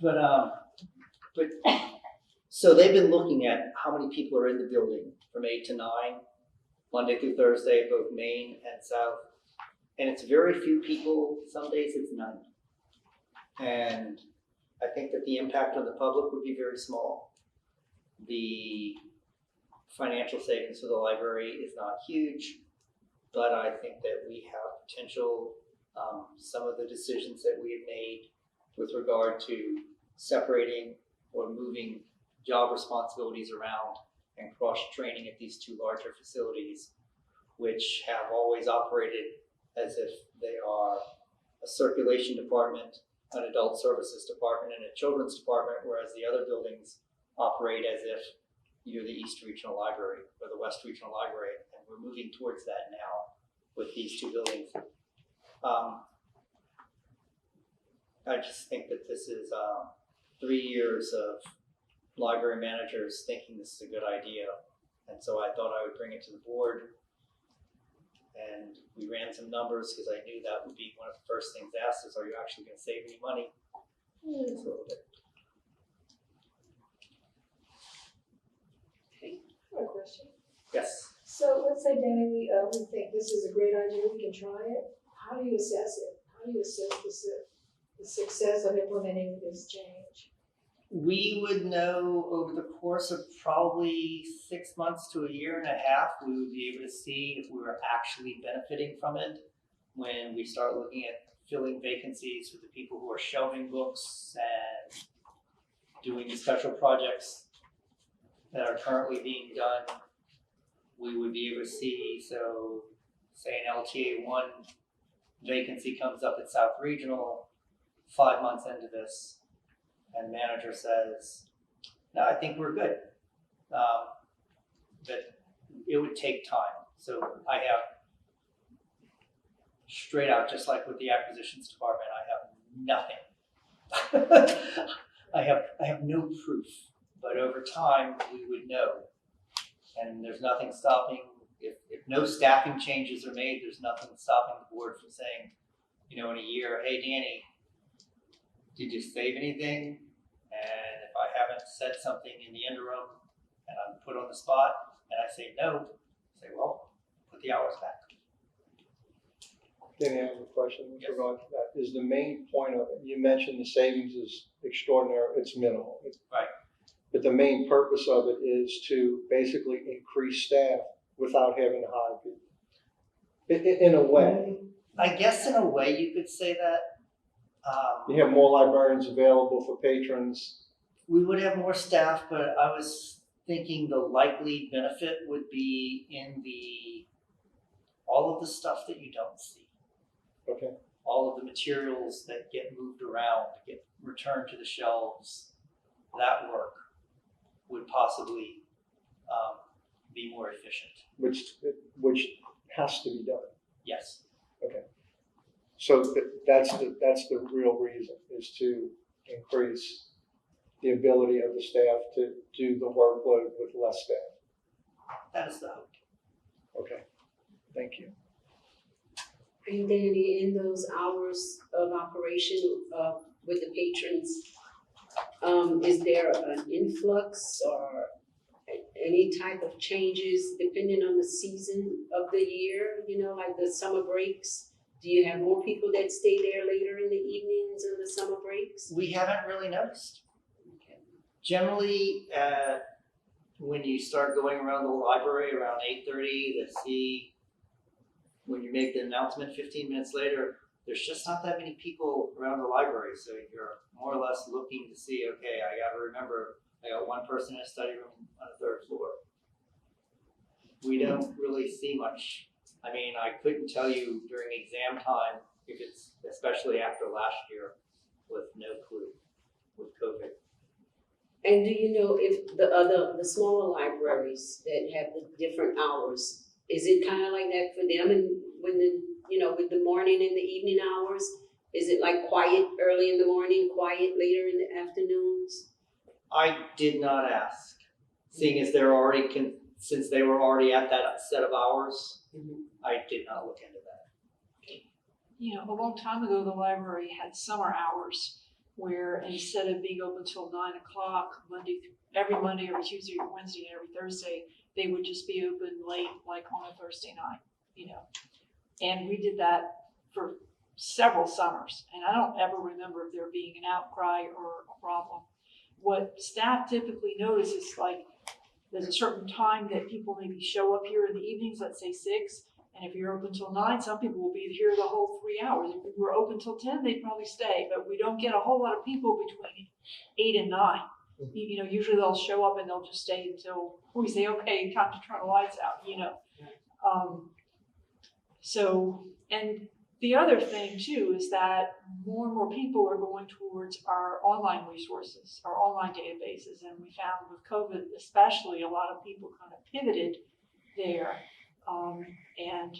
But so they've been looking at how many people are in the building from 8 to 9, Monday through Thursday, both Main and South. And it's very few people, some days it's none. And I think that the impact on the public would be very small. The financial savings for the library is not huge, but I think that we have potential, some of the decisions that we have made with regard to separating or moving job responsibilities around and cross-training at these two larger facilities, which have always operated as if they are a circulation department, an adult services department, and a children's department, whereas the other buildings operate as if you're the East Regional Library or the West Regional Library, and we're moving towards that now with these two buildings. I just think that this is 3 years of library managers thinking this is a good idea, and so I thought I would bring it to the board. And we ran some numbers because I knew that would be one of the first things asked is, are you actually going to save any money? It's a little bit. I have a question. Yes. So let's say, Danny, we think this is a great idea, we can try it. How do you assess it? How do you assess the success of implementing this change? We would know over the course of probably 6 months to a year and a half, we would be able to see if we were actually benefiting from it when we start looking at filling vacancies with the people who are shelving books and doing the special projects that are currently being done. We would be able to see, so say an LTA 1 vacancy comes up at South Regional 5 months into this, and the manager says, No, I think we're good. But it would take time. So I have, straight out, just like with the acquisitions department, I have nothing. I have no proof, but over time, we would know. And there's nothing stopping, if no staffing changes are made, there's nothing stopping the board from saying, in a year, hey, Danny, did you save anything? And if I haven't said something in the interim and I'm put on the spot and I say no, say, well, put the hours back. Danny, I have a question with Yes. regard to that. Is the main point of it, you mentioned the savings is extraordinary, it's minimal. Right. But the main purpose of it is to basically increase staff without having to hire people. In a way, I guess in a way you could say that. you have more librarians available for patrons. We would have more staff, but I was thinking the likely benefit would be in all of the stuff that you don't see. Okay. All of the materials that get moved around, get returned to the shelves, that work would possibly be more efficient. Which has to be done. Yes. So that's the real reason, is to increase the ability of the staff to do the workload with less staff. That is the hope. Okay, thank you. And Danny, in those hours of operation with the patrons, is there an influx or any type of changes depending on the season of the year? Like the summer breaks? Do you have more people that stay there later in the evenings and the summer breaks? We haven't really noticed. Generally, when you start going around the library around 8:30, to see when you make the announcement 15 minutes later, there's just not that many people around the library. So you're more or less looking to see, okay, I got to remember I got one person in a study room on the 3rd floor. We don't really see much. I mean, I couldn't tell you during exam time if it's, especially after last year, with no clue with COVID. And do you know if the smaller libraries that have the different hours, is it kind of like that for them? And when with the morning and the evening hours, is it like quiet early in the morning, quiet later in the afternoons? I did not ask, seeing as since they were already at that set of hours, I did not look into that. A long time ago, the library had summer hours where instead of being open till 9 o'clock every Monday, every Tuesday, every Wednesday, and every Thursday, they would just be open late, like on a Thursday night, And we did that for several summers, and I don't ever remember there being an outcry or a problem. What staff typically notice is like there's a certain time that people maybe show up here in the evenings, let's say 6, and if you're open till 9, some people will be here the whole 3 hours. If we were open till 10, they'd probably stay, but we don't get a whole lot of people between 8 and 9. Usually they'll show up and they'll just stay until we say, okay, time to turn the lights out, So, and the other thing too is that more and more people are going towards our online resources, our online databases, and we found with COVID especially, a lot of people kind of pivoted there. And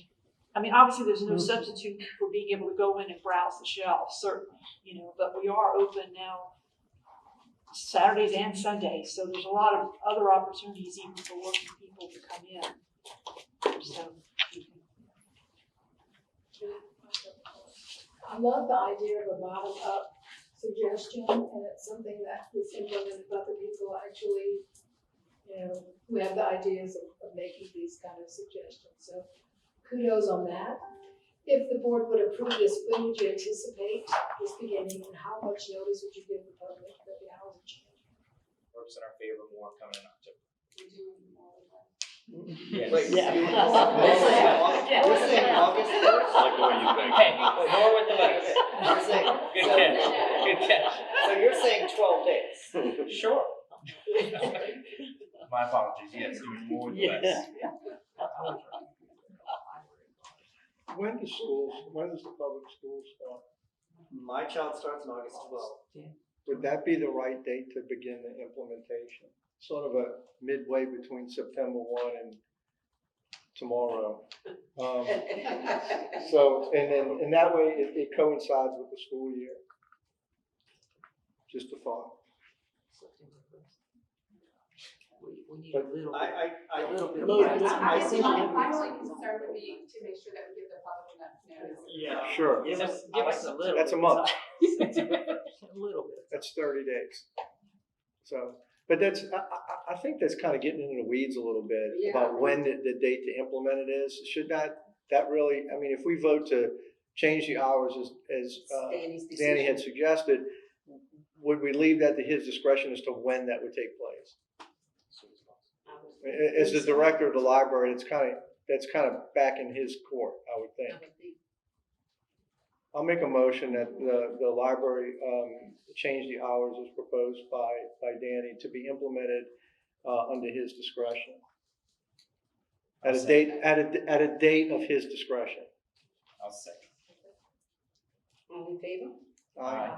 I mean, obviously there's no substitute for being able to go in and browse the shelves, certainly, but we are open now Saturdays and Sundays, so there's a lot of other opportunities even for working people to come in. So. I love the idea of a bottom-up suggestion, and it's something that is implemented by the people actually, who have the ideas of making these kind of suggestions. So kudos on that. If the board would approve this, when would you anticipate this beginning, and how much notice would you give the public that the hours are changing? Works in our favor more coming in October. We do it all the time. Yes. Wait, Yeah. we're saying August 1st? I like the way you think. Hey, more with the letters. You're saying, Good catch. Good catch. so you're saying 12 days? Sure. My apologies. Yes, doing more with less. When does the public schools start? My child starts on August 12th. would that be the right date to begin the implementation? Sort of a midway between September 1 and tomorrow. So, and that way it coincides with the school year. Just a thought. We need a little bit, I a little bit. Little of bit. time. I I guess see my what- only concern would be to make sure that we give the public enough notice. Yeah. Sure. Give us a little. That's a bit month. of time. A little bit. That's 30 days. So, but that's, I think that's kind of getting into the weeds a little bit Yeah. about when the date to implement it is. Should that really, I mean, if we vote to change the hours as Danny's Danny had decision. suggested, would we leave that to his discretion as to when that would take place? I would As the think so. director of the library, that's kind of back in his court, I would I think. would think. I'll make a motion that the library change the hours as proposed by Danny to be implemented under his discretion. At a date of his discretion. I'll second. All in favor? Aye.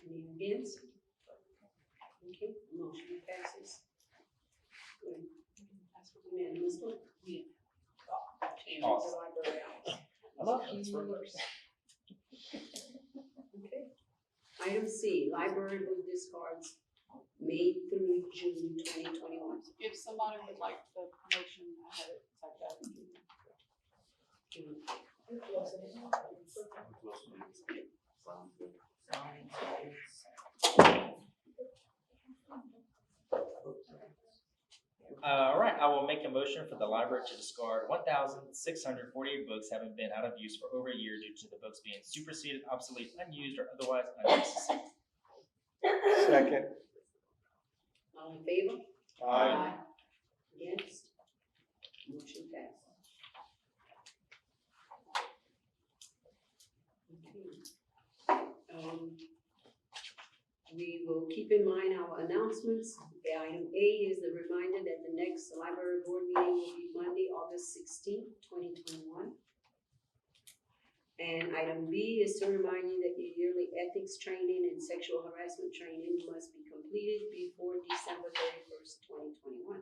Any against? Okay, motion passes. Good. Unanimously. Change the Awesome. library hours. I love that. It's reversed. Okay. Item C, library book discards May through June 2021. If somebody would like the promotion, I have it typed out. All right, I will make a motion for the library to discard 1,648 books having been out of use for over a year due to the books being superseded, obsolete, unused, or otherwise unnecessary. Second. All in favor? Aye. Against? Motion passes. Okay. We will keep in mind our announcements. Item A is the reminder that the next library board meeting will be Monday, August 16th, 2021. And item B is to remind you that your yearly ethics training and sexual harassment training must be completed before December 31st, 2021.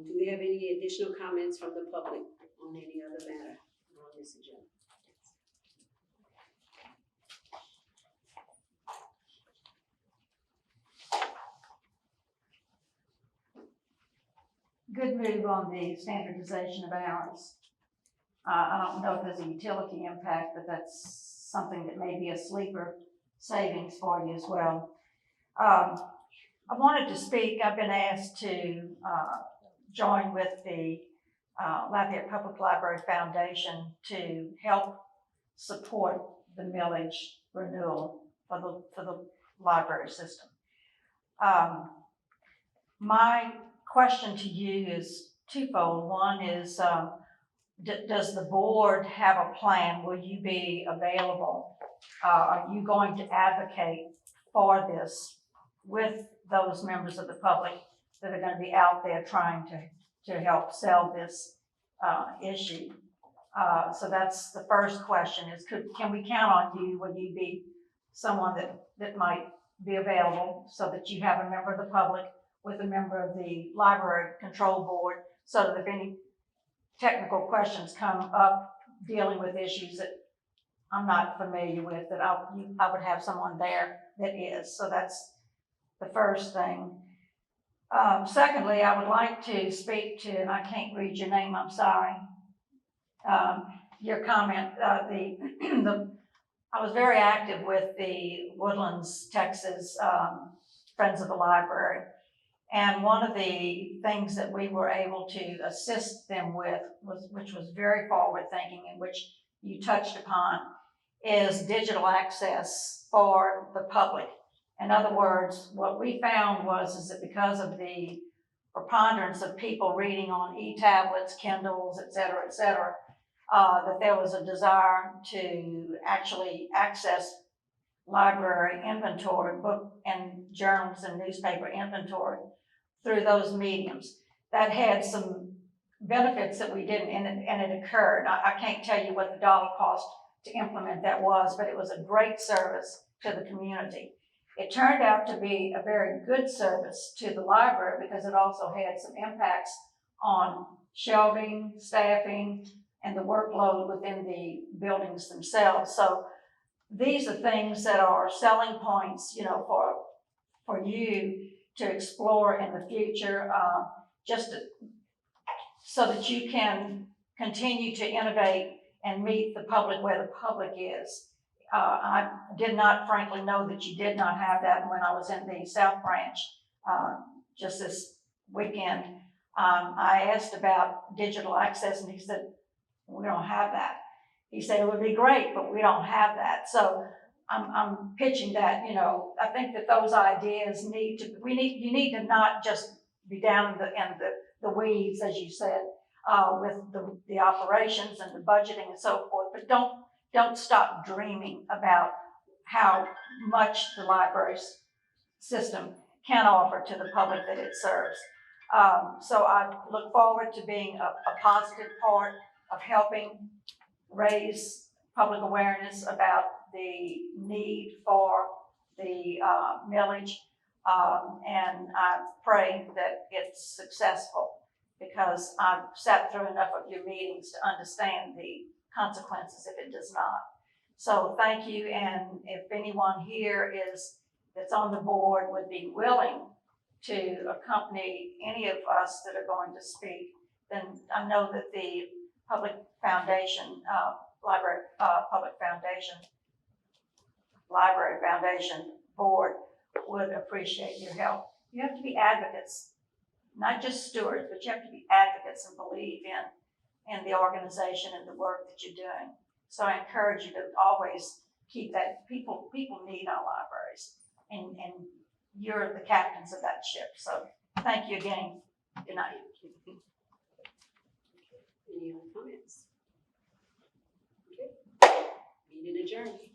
Do we have any additional comments from the public on any other matter on this agenda? Good move on the standardization of hours. I don't know if there's a utility impact, but that's something that may be a sleeper savings for you as well. I wanted to speak, I've been asked to join with the Lafayette Public Library Foundation to help support the millage renewal for the library system. My question to you is twofold. One is, does the board have a plan? Will you be available? Are you going to advocate for this with those members of the public that are going to be out there trying to help sell this issue? So that's the first question is, can we count on you? Will you be someone that might be available so that you have a member of the public with a member of the library control board, so that if any technical questions come up dealing with issues that I'm not familiar with, that I would have someone there that is. So that's the first thing. Secondly, I would like to speak to, and I can't read your name, I'm sorry. Your comment, I was very active with the Woodlands, Texas, Friends of the Library. And one of the things that we were able to assist them with which was very forward thinking and which you touched upon, is digital access for the public. In other words, what we found is that because of the preponderance of people reading on e-tablets, Kindles, et cetera, that there was a desire to actually access library inventory, book and journals and newspaper inventory through those mediums. That had some benefits that we didn't, and it occurred. I can't tell you what the dollar cost to implement that was, but it was a great service to the community. It turned out to be a very good service to the library because it also had some impacts on shelving, staffing, and the workload within the buildings themselves. So these are things that are selling points, for you to explore in the future, so that you can continue to innovate and meet the public where the public is. I did not frankly know that you did not have that when I was in the South Branch just this weekend. I asked about digital access and he said, we don't have that. He said, it would be great, but we don't have that. So I'm pitching that, I think that those ideas you need to not just be down in the weeds, as you said, with the operations and the budgeting and so forth, but don't stop dreaming about how much the library's system can offer to the public that it serves. So I look forward to being a positive part of helping raise public awareness about the need for the millage, and I pray that it's successful because I've sat through enough of your meetings to understand the consequences if it does not. So thank you, and if anyone here that's on the board would be willing to accompany any of us that are going to speak, then I know that the Public Foundation, Library Foundation Board would appreciate your help. You have to be advocates, not just stewards, but you have to be advocates and believe in the organization and the work that you're doing. So I encourage you to always keep that. People need our libraries, and you're the captains of that ship. So thank you again. Good night. Any other comments? Okay. Meeting adjourned.